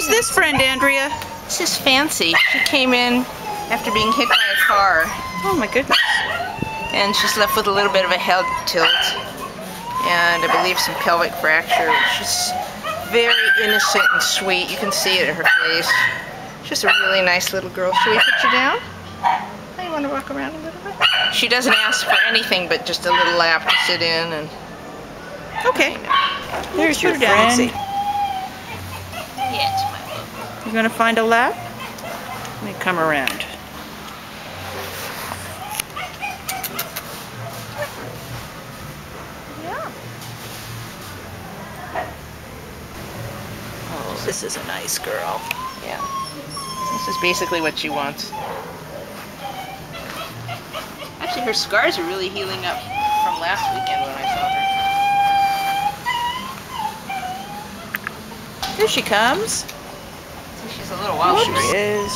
Who's this friend, Andrea? This is Fancy. She came in after being hit by a car. Oh my goodness. And she's left with a little bit of a head tilt. And I believe some pelvic fracture. She's very innocent and sweet. You can see it in her face. Just a really nice little girl. Should we put you down? Oh, you want to walk around a little bit? She doesn't ask for anything but just a little lap to sit in. And Okay. There's your put her down and friend. see. Yeah, it's my love. You gonna find a lap? Let me come around. Yeah. Oh, this is a nice girl. Yeah. This is basically what she wants. Actually, her scars are really healing up from last weekend when I saw her. Here she comes. She's a little wild. There she is.